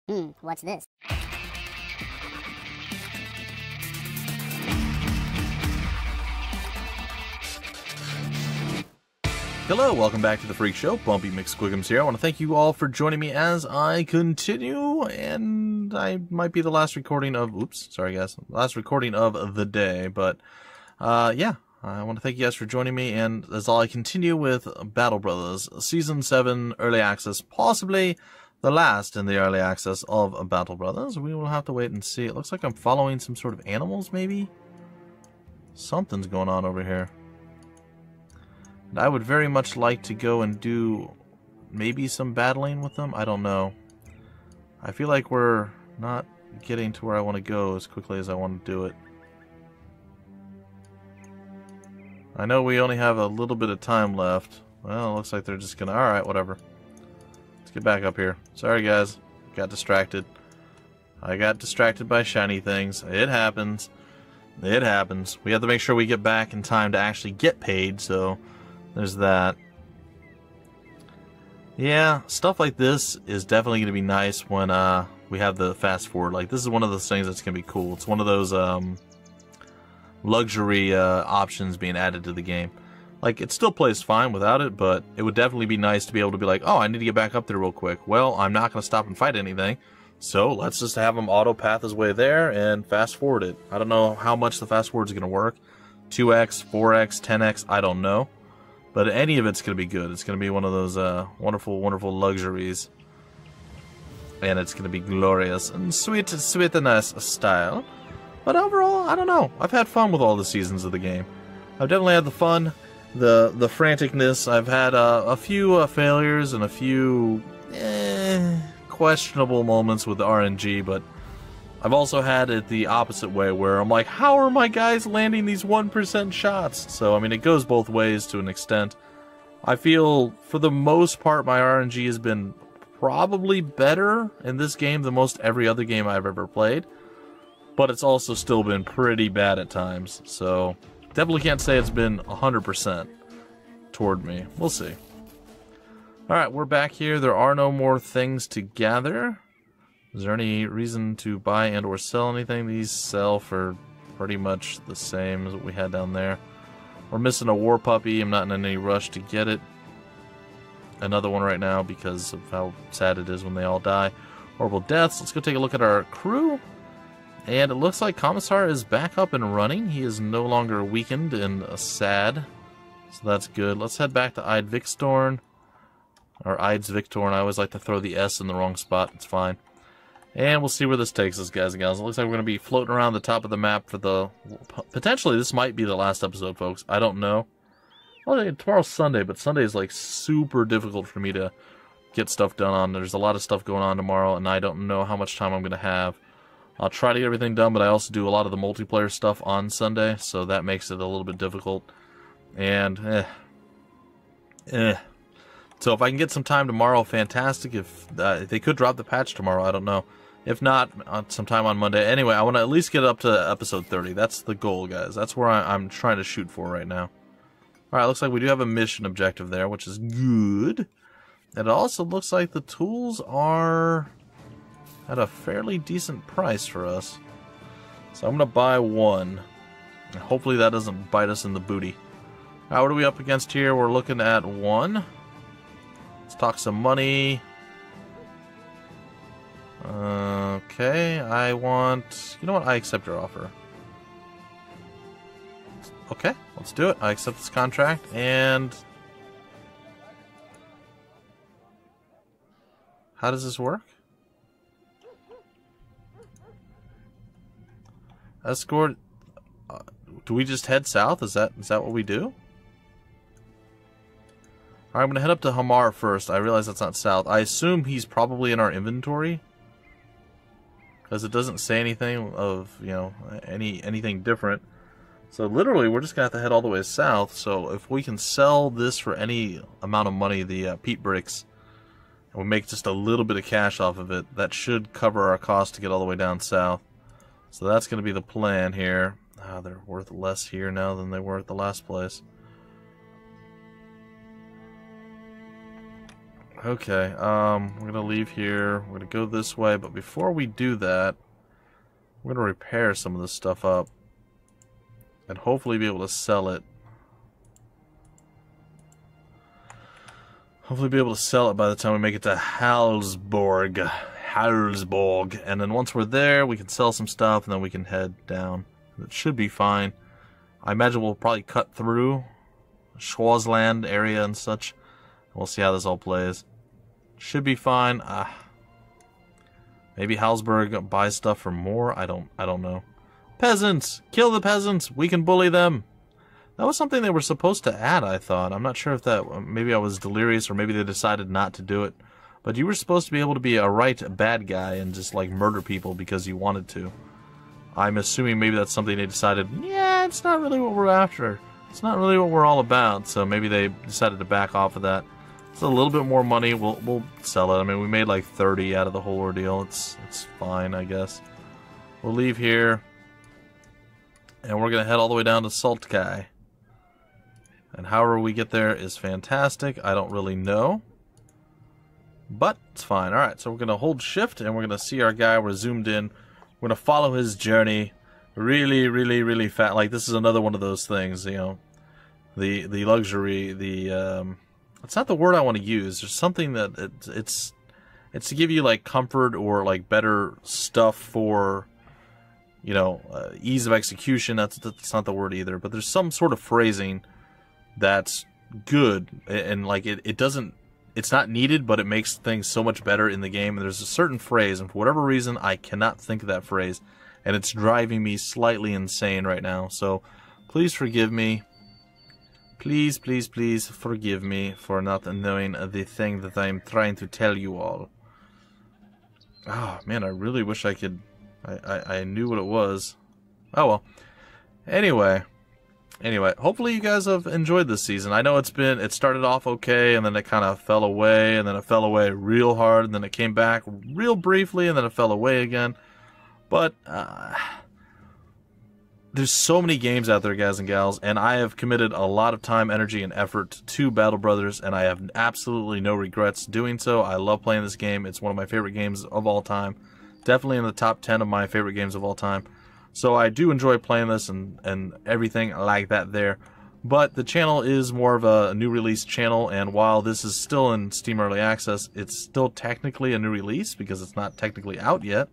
What's this? Hello, welcome back to the Freak Show. Bumpy McSquigums here. I want to thank you all for joining me as I continue, and I might be the last recording of, last recording of the day, but, yeah, I want to thank you guys for joining me, and as I continue with Battle Brothers, Season 7 Early Access, possibly the last in the Early Access of Battle Brothers. We will have to wait and see. It looks like I'm following some sort of animals, maybe? Something's going on over here. And I would very much like to go and do maybe some battling with them. I don't know. I feel like we're not getting to where I want to go as quickly as I want to do it. I know we only have a little bit of time left. Well, it looks like they're just gonna... Alright, whatever. Let's get back up here. Sorry, guys. Got distracted. I got distracted by shiny things. It happens. It happens. We have to make sure we get back in time to actually get paid, so... there's that. Yeah, stuff like this is definitely going to be nice when we have the fast forward. Like, this is one of those things that's going to be cool. It's one of those luxury options being added to the game. Like, it still plays fine without it, but it would definitely be nice to be able to be like, oh, I need to get back up there real quick. Well, I'm not going to stop and fight anything, so let's just have him auto-path his way there and fast forward it. I don't know how much the fast forward is going to work. 2x, 4x, 10x, I don't know. But any of it's going to be good. It's going to be one of those wonderful, wonderful luxuries. And it's going to be glorious and sweet, sweet and nice style. But overall, I don't know. I've had fun with all the seasons of the game. I've definitely had the fun, the franticness. I've had a few failures and a few questionable moments with the RNG, but I've also had it the opposite way, where I'm like, how are my guys landing these 1% shots? So, I mean, it goes both ways to an extent. I feel, for the most part, my RNG has been probably better in this game than most every other game I've ever played. But it's also still been pretty bad at times. So, definitely can't say it's been 100% toward me. We'll see. Alright, we're back here. There are no more things to gather. Is there any reason to buy and or sell anything? These sell for pretty much the same as what we had down there. We're missing a war puppy. I'm not in any rush to get it. Another one right now because of how sad it is when they all die. Horrible deaths. Let's go take a look at our crew. And it looks like Commissar is back up and running. He is no longer weakened and sad. So that's good. Let's head back to Eidvixtorn. Or Eidsvictorn. I always like to throw the S in the wrong spot. It's fine. And we'll see where this takes us, guys and gals. It looks like we're going to be floating around the top of the map for the... potentially, this might be the last episode, folks. I don't know. Well, tomorrow's Sunday, but Sunday is, like, super difficult for me to get stuff done on. There's a lot of stuff going on tomorrow, and I don't know how much time I'm going to have. I'll try to get everything done, but I also do a lot of the multiplayer stuff on Sunday, so that makes it a little bit difficult. And, So if I can get some time tomorrow, fantastic. If they could drop the patch tomorrow, I don't know. If not, sometime on Monday. Anyway, I want to at least get up to episode 30. That's the goal, guys. That's where I'm trying to shoot for right now. Alright, looks like we do have a mission objective there, which is good. And it also looks like the tools are at a fairly decent price for us. So I'm going to buy one. And hopefully that doesn't bite us in the booty. Alright, what are we up against here? We're looking at one. Let's talk some money. Okay, I want... you know what? I accept your offer. Okay, let's do it. I accept this contract, and... how does this work? Escort... do we just head south? Is that what we do? Alright, I'm going to head up to Hamar first. I realize that's not south. I assume he's probably in our inventory. Because it doesn't say anything of, you know, anything different. So literally, we're just going to have to head all the way south. So if we can sell this for any amount of money, the peat bricks, and we make just a little bit of cash off of it, that should cover our cost to get all the way down south. So that's going to be the plan here. Ah, they're worth less here now than they were at the last place. Okay, we're gonna leave here. We're gonna go this way, but before we do that, we're gonna repair some of this stuff up. And hopefully be able to sell it. Hopefully be able to sell it by the time we make it to Halsborg. And then once we're there, we can sell some stuff, and then we can head down. It should be fine. I imagine we'll probably cut through Schwarzland area and such. We'll see how this all plays. Should be fine. Maybe Halsborg buys stuff for more. I don't know. Peasants! Kill the peasants! We can bully them! That was something they were supposed to add, I thought. I'm not sure if that... Maybe I was delirious, or maybe they decided not to do it. But you were supposed to be able to be a right bad guy and just, like, murder people because you wanted to. I'm assuming maybe that's something they decided, yeah, it's not really what we're after. It's not really what we're all about. So maybe they decided to back off of that. It's a little bit more money. We'll sell it. I mean, we made like 30 out of the whole ordeal. It's fine, I guess. We'll leave here. And we're going to head all the way down to Saltkai. And however we get there is fantastic. I don't really know. But it's fine. Alright, so we're going to hold shift and we're going to see our guy. We're zoomed in. We're going to follow his journey really, really, really fast. Like, this is another one of those things, you know. The luxury, it's not the word I want to use. There's something that it's to give you, like, comfort or, like, better stuff for, you know, ease of execution. That's not the word either. But there's some sort of phrasing that's good, and like it doesn't, it's not needed, but it makes things so much better in the game. And there's a certain phrase, and for whatever reason I cannot think of that phrase, and it's driving me slightly insane right now. So please forgive me. Please forgive me for not knowing the thing that I'm trying to tell you all. Oh man, I really wish I could. I knew what it was. Oh well. Anyway, hopefully you guys have enjoyed this season. I know it started off okay, and then it kind of fell away, and then it fell away real hard, and then it came back real briefly, and then it fell away again. But there's so many games out there, guys and gals, and I have committed a lot of time, energy, and effort to Battle Brothers, and I have absolutely no regrets doing so. I love playing this game. It's one of my favorite games of all time. Definitely in the top 10 of my favorite games of all time. So I do enjoy playing this and everything like that there. But the channel is more of a new release channel, and while this is still in Steam Early Access, it's still technically a new release because it's not technically out yet.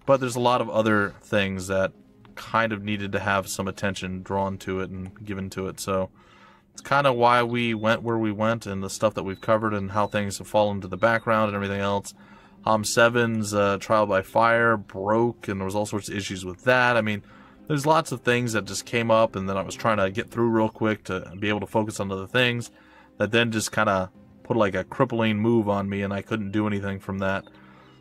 But there's a lot of other things that kind of needed to have some attention drawn to it and given to it. So it's kind of why we went where we went, and the stuff that we've covered and how things have fallen to the background and everything else. 7's Trial by Fire broke, and there was all sorts of issues with that. I mean, there's lots of things that just came up, and then I was trying to get through real quick to be able to focus on other things that then just kind of put like a crippling move on me, and I couldn't do anything from that.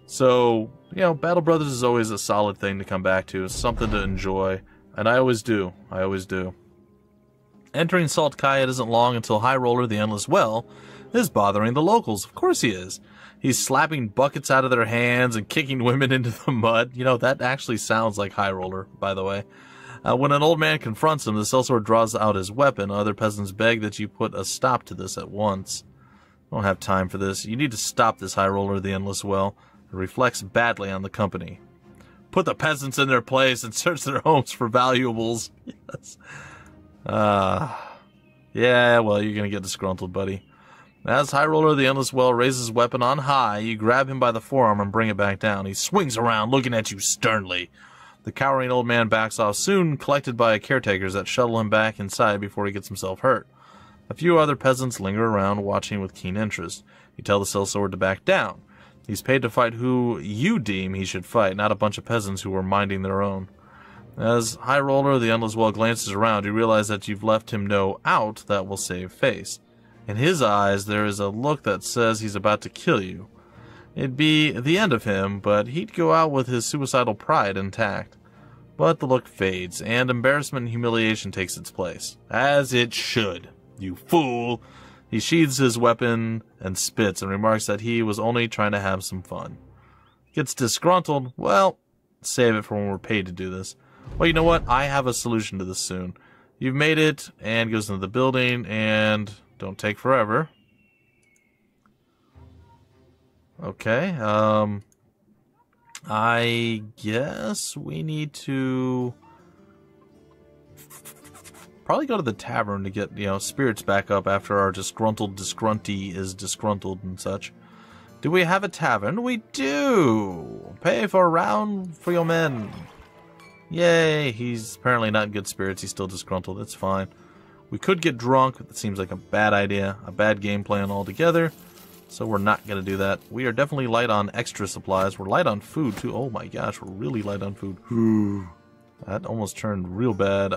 So, you know, Battle Brothers is always a solid thing to come back to. It's something to enjoy, and I always do. Entering Saltkai, it isn't long until High Roller, the Endless Well, is bothering the locals. Of course he is. He's slapping buckets out of their hands and kicking women into the mud. You know, that actually sounds like High Roller, by the way. When an old man confronts him, the sellsword draws out his weapon. Other peasants beg that you put a stop to this at once. I don't have time for this. You need to stop this, High Roller, the Endless Well. It reflects badly on the company. Put the peasants in their place and search their homes for valuables. Yes. Yeah, well, you're going to get disgruntled, buddy. As High Roller, the Endless Well, raises his weapon on high, you grab him by the forearm and bring it back down. He swings around, looking at you sternly. The cowering old man backs off, soon collected by caretakers that shuttle him back inside before he gets himself hurt. A few other peasants linger around, watching with keen interest. You tell the sellsword to back down. He's paid to fight who you deem he should fight, not a bunch of peasants who are minding their own. As High Roller, the Endless Well, glances around, you realize that you've left him no out that will save face. In his eyes, there is a look that says he's about to kill you. It'd be the end of him, but he'd go out with his suicidal pride intact. But the look fades, and embarrassment and humiliation takes its place. As it should. You fool! He sheathes his weapon and spits and remarks that he was only trying to have some fun. Gets disgruntled. Well, save it for when we're paid to do this. Well, you know what? I have a solution to this soon. You've made it, and goes into the building, and don't take forever. Okay, I guess we need to probably go to the tavern to get, spirits back up after our disgruntled disgrunty is disgruntled and such. Do we have a tavern? We do! Pay for a round for your men. Yay! He's apparently not in good spirits. He's still disgruntled. It's fine. We could get drunk. That seems like a bad idea. A bad game plan altogether. So we're not going to do that. We are definitely light on extra supplies. We're light on food, too. Oh my gosh, we're really light on food. That almost turned real bad.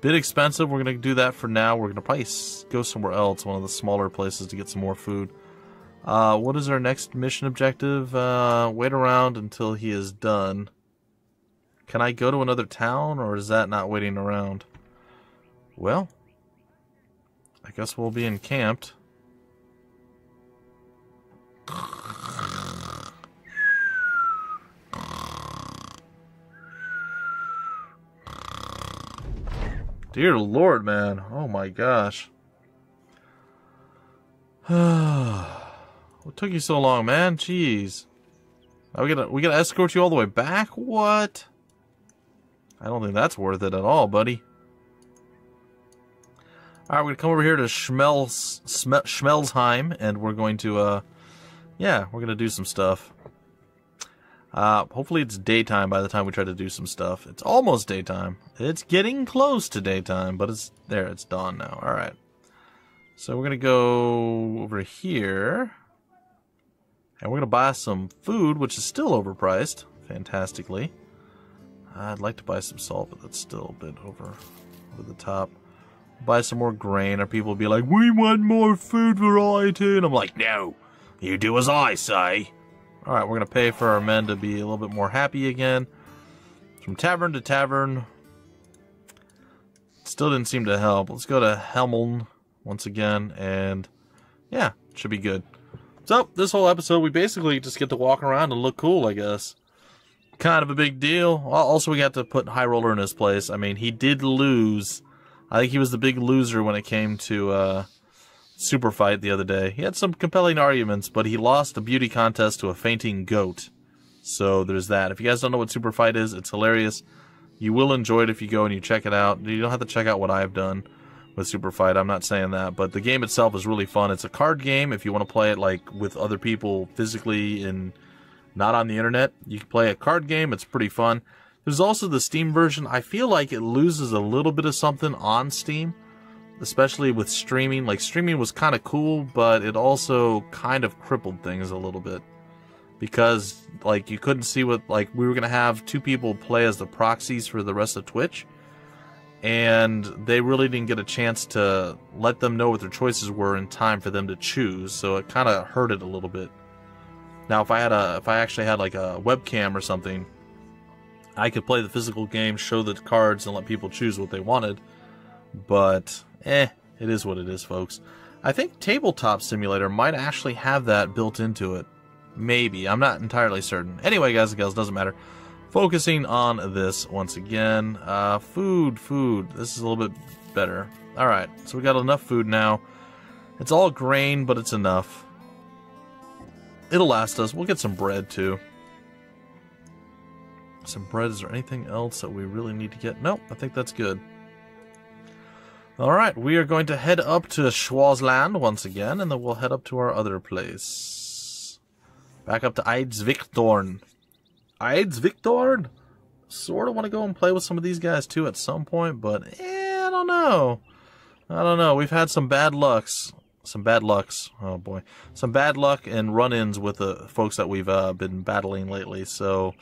Bit expensive. We're going to do that for now. We're going to probably go somewhere else, one of the smaller places, to get some more food. What is our next mission objective? Wait around until he is done. Can I go to another town, or is that not waiting around? Well, I guess we'll be encamped. Dear Lord, man. Oh my gosh. What took you so long, man? Jeez. We gotta escort you all the way back? What? I don't think that's worth it at all, buddy. Alright, we're gonna come over here to Schmelsheim, and we're going to, yeah, we're gonna do some stuff. Hopefully it's daytime by the time we try to do some stuff. It's almost daytime. It's getting close to daytime, but it's there. It's dawn now. Alright. So we're gonna go over here. And we're gonna buy some food, which is still overpriced. Fantastically. I'd like to buy some salt, but that's still a bit over the top. Buy some more grain, or people will be like, we want more food variety. And I'm like, no, you do as I say. Alright, we're going to pay for our men to be a little bit more happy again. From tavern to tavern. Still didn't seem to help. Let's go to Helmeln once again, and yeah, should be good. So, this whole episode, we basically just get to walk around and look cool, I guess. Kind of a big deal. Also, we got to put High Roller in his place. I mean, he did lose. I think he was the big loser when it came to Super Fight the other day. He had some compelling arguments, but he lost a beauty contest to a fainting goat. So there's that. If you guys don't know what Super Fight is, it's hilarious. You will enjoy it if you go and you check it out. You don't have to check out what I've done with Super Fight. I'm not saying that, but the game itself is really fun. It's a card game. If you want to play it like with other people physically and not on the internet, you can play a card game. It's pretty fun. There's also the Steam version. I feel like it loses a little bit of something on Steam, especially with streaming. Like, streaming was kind of cool, but it also kind of crippled things a little bit. Because, like, you couldn't see what, like, we were going to have two people play as the proxies for the rest of Twitch. And they really didn't get a chance to let them know what their choices were in time for them to choose. So it kind of hurt it a little bit. Now, if I actually had, like, a webcam or something, I could play the physical game, show the cards, and let people choose what they wanted. But, it is what it is, folks. I think Tabletop Simulator might actually have that built into it. Maybe. I'm not entirely certain. Anyway, guys and gals, doesn't matter. Focusing on this once again. Food. This is a little bit better. Alright, so we got enough food now. It's all grain, but it's enough. It'll last us. We'll get some bread, too. Some bread. Is there anything else that we really need to get? Nope, I think that's good. Alright, we are going to head up to Schwarzland once again, and then we'll head up to our other place. Back up to Eidsviktorn. Eidsviktorn? Sort of want to go and play with some of these guys, too, at some point, but, I don't know. I don't know. We've had some bad lucks. Oh, boy. Some bad luck and run-ins with the folks that we've been battling lately, so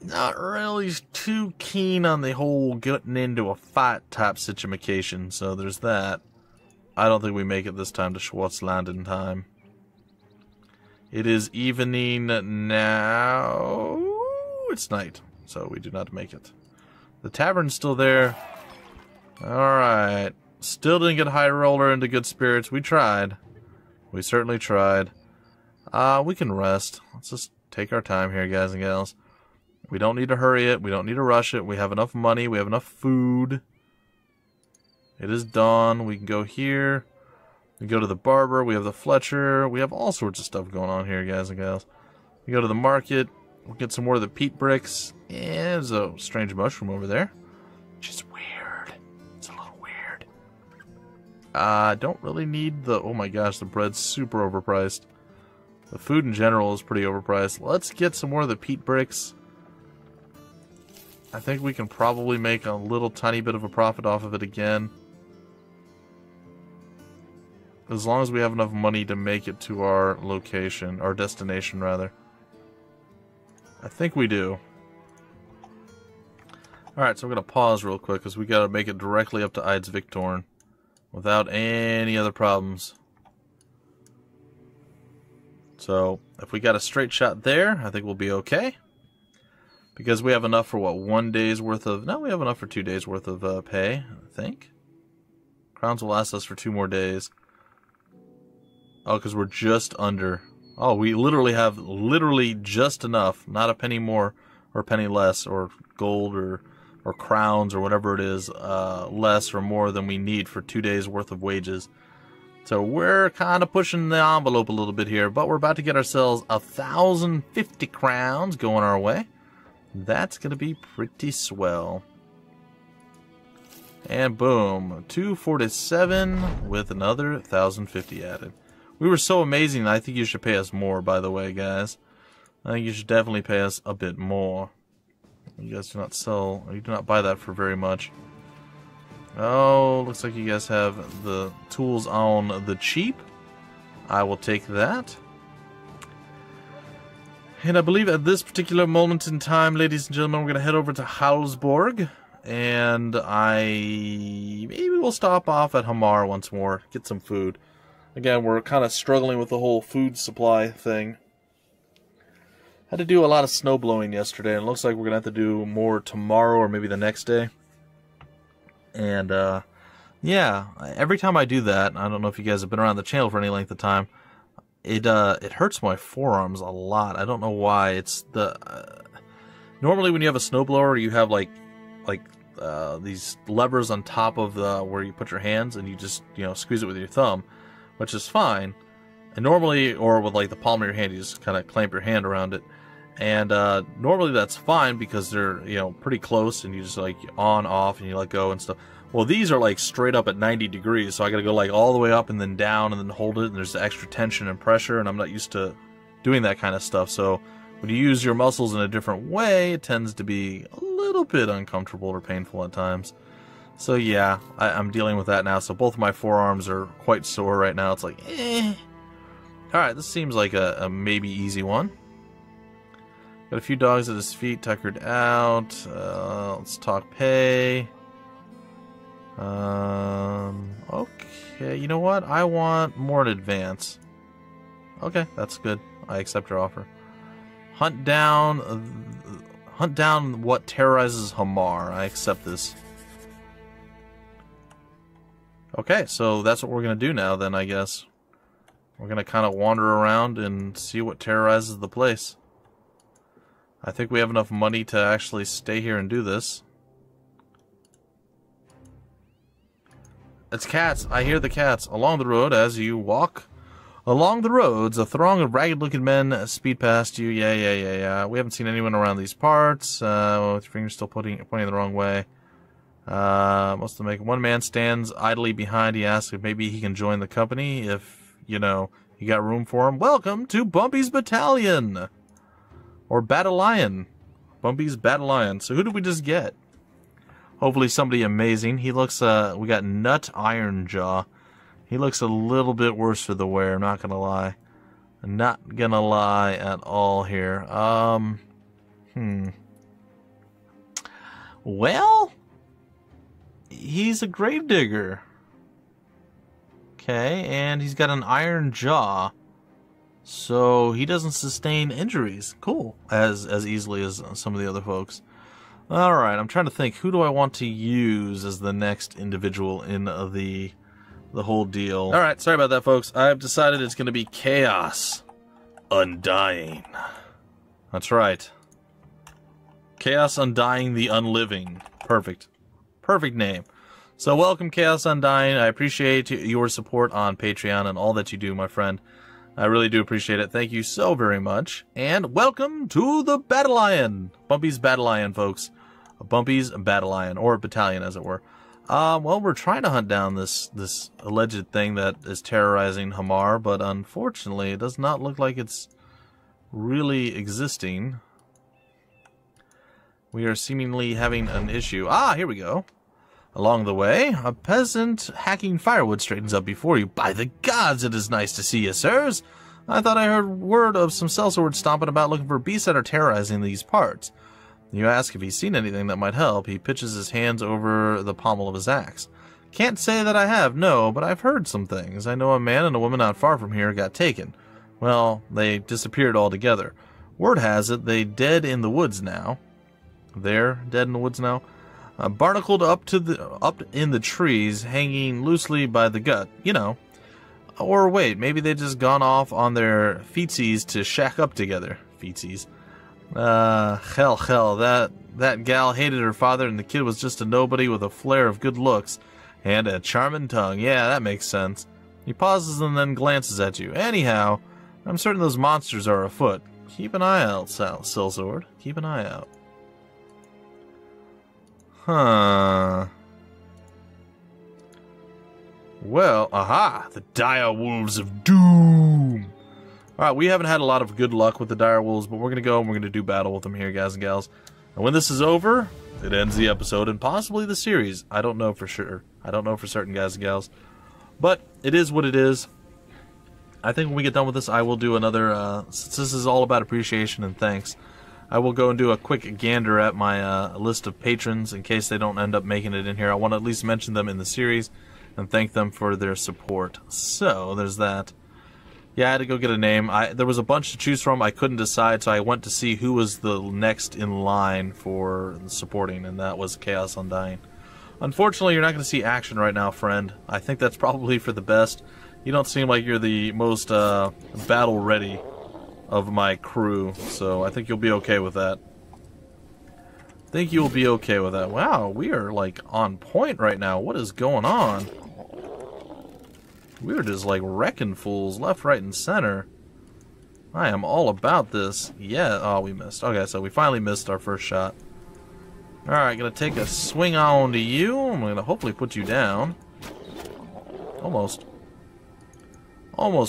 not really too keen on the whole getting into a fight type situation, so there's that. I don't think we make it this time to Schwarzland in time. It is evening now. It's night, so we do not make it. The tavern's still there. Alright. Still didn't get High Roller into good spirits. We tried. We certainly tried. We can rest. Let's just take our time here, guys and gals. We don't need to hurry it. We don't need to rush it. We have enough money. We have enough food. It is dawn. We can go here. We go to the barber, we have the Fletcher, we have all sorts of stuff going on here, guys and gals. We go to the market, we'll get some more of the peat bricks, and there's a strange mushroom over there. Which is weird. It's a little weird. I don't really need the... Oh my gosh, the bread's super overpriced. The food in general is pretty overpriced. Let's get some more of the peat bricks. I think we can probably make a little tiny bit of a profit off of it again. As long as we have enough money to make it to our location, our destination rather. I think we do. Alright, so we're going to pause real quick because we got to make it directly up to Eidsviktorn without any other problems. So, if we got a straight shot there, I think we'll be okay. Because we have enough for, what, 1 day's worth of... No, we have enough for 2 days worth of pay, I think. Crowns will last us for 2 more days. Oh, because we're just under. Oh, we literally have just enough. Not a penny more or a penny less, or gold or crowns or whatever it is, less or more than we need for 2 days worth of wages. So we're kind of pushing the envelope a little bit here, but we're about to get ourselves 1,050 crowns going our way. That's going to be pretty swell. And boom, 247 with another 1,050 added. We were so amazing, I think you should pay us more, by the way, guys. I think you should definitely pay us a bit more. You guys do not sell, or you do not buy that for very much. Oh, looks like you guys have the tools on the cheap. I will take that. And I believe at this particular moment in time, ladies and gentlemen, we're going to head over to Halsborg. And maybe we'll stop off at Hamar once more, get some food. Again, we're kind of struggling with the whole food supply thing. Had to do a lot of snow blowing yesterday, and it looks like we're going to have to do more tomorrow or maybe the next day. And, yeah, every time I do that, I don't know if you guys have been around the channel for any length of time, it hurts my forearms a lot. I don't know why. It's the... normally when you have a snowblower, you have, like these levers on top of where you put your hands, and you just, squeeze it with your thumb, which is fine. And normally, or with, like, the palm of your hand, you just kind of clamp your hand around it. And normally that's fine because they're, pretty close, and you just, like, on, off, and you let go and stuff. Well, these are, like, straight up at 90 degrees, so I gotta go, like, all the way up and then down and then hold it, and there's extra tension and pressure, and I'm not used to doing that kind of stuff. So when you use your muscles in a different way, it tends to be a little bit uncomfortable or painful at times. So yeah, I'm dealing with that now. So both of my forearms are quite sore right now. It's like, Alright, this seems like a maybe easy one. Got a few dogs at his feet, tuckered out. Let's talk pay. Okay, you know what? I want more in advance. Okay, that's good. I accept your offer. Hunt down what terrorizes Hamar. I accept this. Okay, so that's what we're going to do now then, I guess. We're going to kind of wander around and see what terrorizes the place. I think we have enough money to actually stay here and do this. It's cats. I hear the cats. Along the road, as you walk along the roads, a throng of ragged-looking men speed past you. Yeah. We haven't seen anyone around these parts. With your finger still pointing the wrong way. Most of them make one man stands idly behind. He asks if maybe he can join the company if, you got room for him. Welcome to Bumpy's Battalion! Or Battalion. Bumpy's Battalion. So who did we just get? Hopefully somebody amazing. He looks, we got Nut Ironjaw. He looks a little bit worse for the wear, I'm not gonna lie. I'm not gonna lie at all here. Well, he's a gravedigger. Okay, and he's got an iron jaw. So he doesn't sustain injuries. Cool. As easily as some of the other folks. Alright, I'm trying to think. Who do I want to use as the next individual in the whole deal? Alright, sorry about that, folks. I've decided it's going to be Chaos Undying. That's right. Chaos Undying the Unliving. Perfect. Perfect name. So welcome, Chaos Undying. I appreciate your support on Patreon and all that you do, my friend. I really do appreciate it. Thank you so very much. And welcome to the Battle Lion. Bumpy's Battle Lion, folks. Bumpy's Battle Lion, or battalion, as it were. Well, we're trying to hunt down this alleged thing that is terrorizing Hamar, but unfortunately, it does not look like it's really existing. We are seemingly having an issue. Ah, here we go. Along the way, a peasant hacking firewood straightens up before you. By the gods, it is nice to see you, sirs. I thought I heard word of some sellswords stomping about looking for beasts that are terrorizing these parts. You ask if he's seen anything that might help. He pitches his hands over the pommel of his axe. Can't say that I have, no, but I've heard some things. I know a man and a woman not far from here got taken. Well, they disappeared altogether. Word has it they dead in the woods now. They're dead in the woods now. Barnacled up in the trees, hanging loosely by the gut, you know. Or wait, maybe they just gone off on their feetsies to shack up together. Feetsies. Hell, that gal hated her father and the kid was just a nobody with a flare of good looks and a charming tongue. Yeah, that makes sense. He pauses and then glances at you. Anyhow, I'm certain those monsters are afoot. Keep an eye out, Sellsword. Keep an eye out. Huh. Well, aha! The dire wolves of doom! Alright, we haven't had a lot of good luck with the dire wolves, but we're gonna go and we're gonna do battle with them here, guys and gals. And when this is over, it ends the episode and possibly the series. I don't know for sure. I don't know for certain, guys and gals. But it is what it is. I think when we get done with this, I will do another, since this is all about appreciation and thanks, I will go and do a quick gander at my list of patrons in case they don't end up making it in here. I want to at least mention them in the series and thank them for their support. So, there's that. Yeah, I had to go get a name. There was a bunch to choose from. I couldn't decide, so I went to see who was the next in line for supporting, and that was Chaos Undying. Unfortunately, you're not going to see action right now, friend. I think that's probably for the best. You don't seem like you're the most battle-ready of my crew, so I think you'll be okay with that. Wow, we are like on point right now. What is going on? We're just like wrecking fools left, right, and center. I am all about this. Yeah, oh, we missed. Okay, so we finally missed our first shot. Alright, gonna take a swing on to you. I'm gonna hopefully put you down. Almost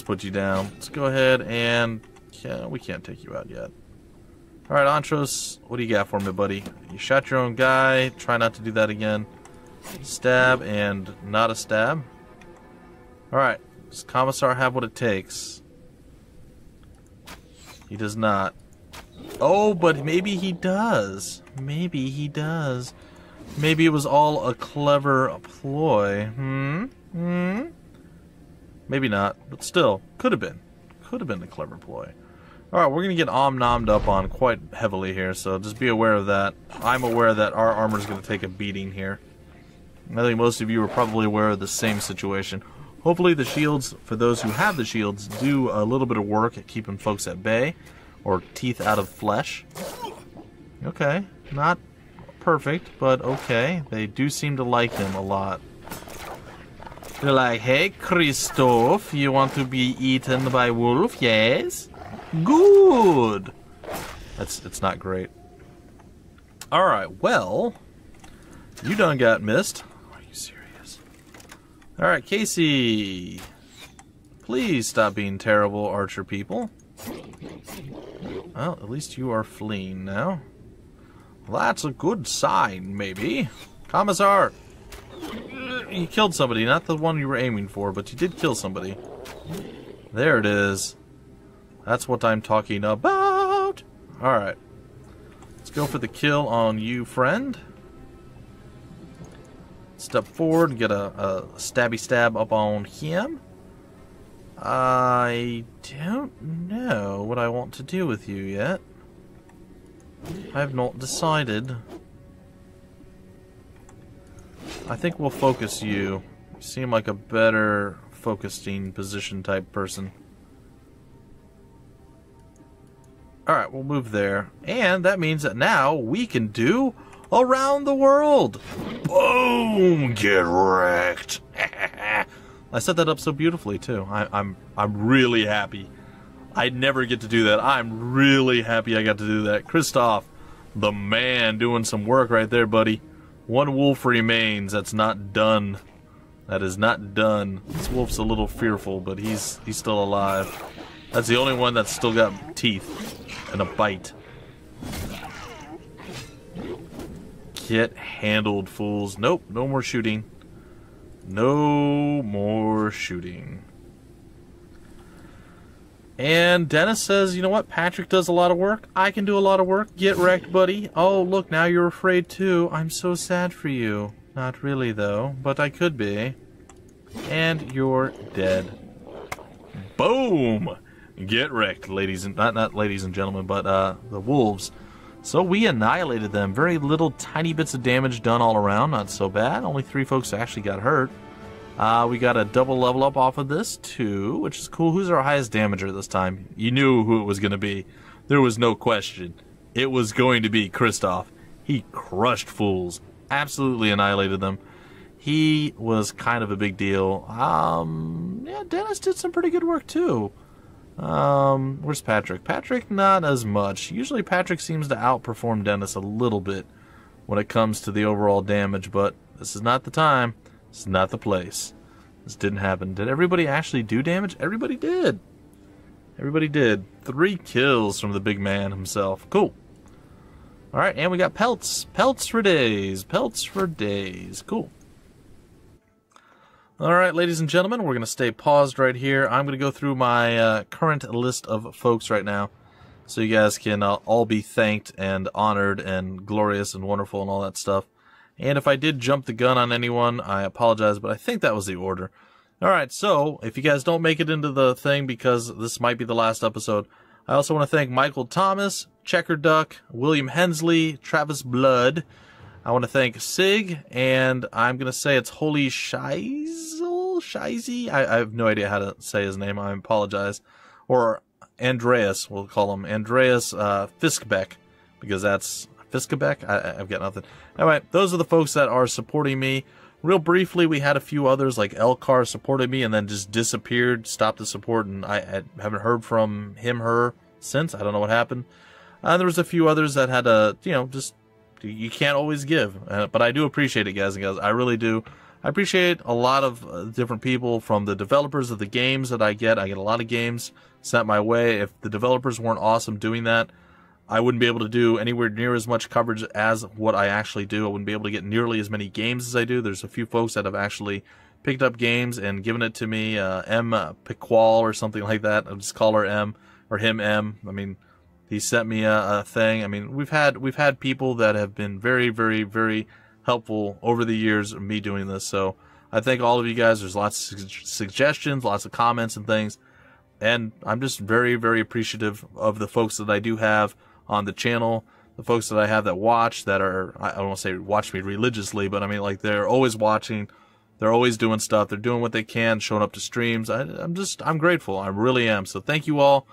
put you down. Let's go ahead and... yeah, we can't take you out yet. Alright, Antros, what do you got for me, buddy? You shot your own guy. Try not to do that again. Stab and not a stab. Alright, does Commissar have what it takes? He does not. Oh, but maybe he does. Maybe he does. Maybe it was all a clever ploy. Maybe not, but still, could have been. Could have been a clever ploy. Alright, we're going to get omnommed up on quite heavily here, so just be aware of that. I'm aware that our armor is going to take a beating here. I think most of you are probably aware of the same situation. Hopefully the shields, for those who have the shields, do a little bit of work at keeping folks at bay, or teeth out of flesh. Okay, not perfect, but okay. They do seem to like him a lot. They're like, hey, Christoph, you want to be eaten by wolf? Yes? Good! It's not great. Alright, well, you done got missed. Are you serious? Alright, Casey. Please stop being terrible, archer people. Well, at least you are fleeing now. Well, that's a good sign, maybe. Commissar! You killed somebody, not the one you were aiming for, but you did kill somebody. There it is. That's what I'm talking about. Alright. Let's go for the kill on you, friend. Step forward and get a stabby stab up on him. I don't know what I want to do with you yet. I have not decided. I think we'll focus you. You seem like a better focusing position type person. Alright, we'll move there. And that means that now we can do around the world. Boom! Get wrecked. I set that up so beautifully too. I'm really happy. I never get to do that. I'm really happy I got to do that. Christoph, the man, doing some work right there, buddy. One wolf remains. That's not done. That is not done. This wolf's a little fearful, but he's still alive. That's the only one that's still got teeth and a bite. Get handled, fools. Nope, no more shooting. No more shooting. And Dennis says, you know what? Patrick does a lot of work. I can do a lot of work. Get wrecked, buddy. Oh, look, now you're afraid too. I'm so sad for you. Not really, though, but I could be. And you're dead. Boom! Get wrecked, ladies and not ladies and gentlemen, but the wolves. So we annihilated them. Very little tiny bits of damage done all around. Not so bad. Only 3 folks actually got hurt. We got a double level up off of this too, which is cool. Who's our highest damager this time? You knew who it was going to be. There was no question. It was going to be Christoph. He crushed fools. Absolutely annihilated them. He was kind of a big deal. Yeah, Dennis did some pretty good work too. Where's Patrick? Patrick, not as much. Usually Patrick seems to outperform Dennis a little bit when it comes to the overall damage, but this is not the time. This is not the place. This didn't happen. Did everybody actually do damage? Everybody did. Everybody did. 3 kills from the big man himself. Cool. Alright, and we got pelts. Pelts for days. Pelts for days. Cool. Alright, ladies and gentlemen, we're going to stay paused right here. I'm going to go through my current list of folks right now, so you guys can all be thanked and honored and glorious and wonderful and all that stuff. And if I did jump the gun on anyone, I apologize, but I think that was the order. Alright, so if you guys don't make it into the thing because this might be the last episode, I also want to thank Michael Thomas, Checker Duck, William Hensley, Travis Blood. I want to thank Sig, and I'm going to say it's Holy Shizy? I have no idea how to say his name. I apologize. Or Andreas, we'll call him. Andreas Fiskbeck, because that's Fiskbeck? I've got nothing. Anyway, those are the folks that are supporting me. Real briefly, we had a few others, like Elcar supported me and then just disappeared, stopped the support, and I haven't heard from him, her, since. I don't know what happened. There was a few others that had a, just... You can't always give, but I do appreciate it, guys and gals. I really do. I appreciate a lot of different people from the developers of the games that I get. I get a lot of games sent my way. If the developers weren't awesome doing that, I wouldn't be able to do anywhere near as much coverage as what I actually do. I wouldn't be able to get nearly as many games as I do. There's a few folks that have actually picked up games and given it to me. M. Piqual or something like that. I'll just call her M, or him M. I mean... He sent me a thing. I mean, we've had people that have been very, very, very helpful over the years of me doing this. So I thank all of you guys. There's lots of suggestions, lots of comments and things. And I'm just very, very appreciative of the folks that I do have on the channel, the folks that I have that watch, that are, I don't want to say watch me religiously, but I mean, like, they're always watching. They're always doing stuff. They're doing what they can, showing up to streams. I'm grateful. I really am. So thank you all.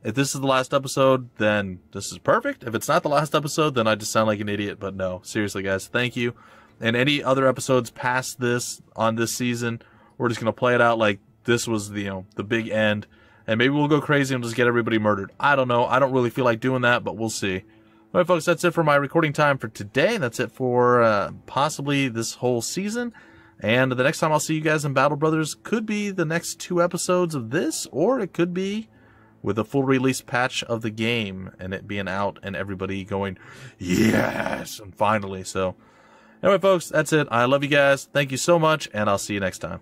If this is the last episode, then this is perfect. If it's not the last episode, then I just sound like an idiot. But no, seriously, guys, thank you. And any other episodes past this on this season, we're just going to play it out like this was the big end. And maybe we'll go crazy and just get everybody murdered. I don't know. I don't really feel like doing that, but we'll see. All right, folks, that's it for my recording time for today. That's it for possibly this whole season. And the next time I'll see you guys in Battle Brothers could be the next 2 episodes of this, or it could be with a full release patch of the game and it being out and everybody going, yes, and finally. So anyway, folks, that's it. I love you guys. Thank you so much, and I'll see you next time.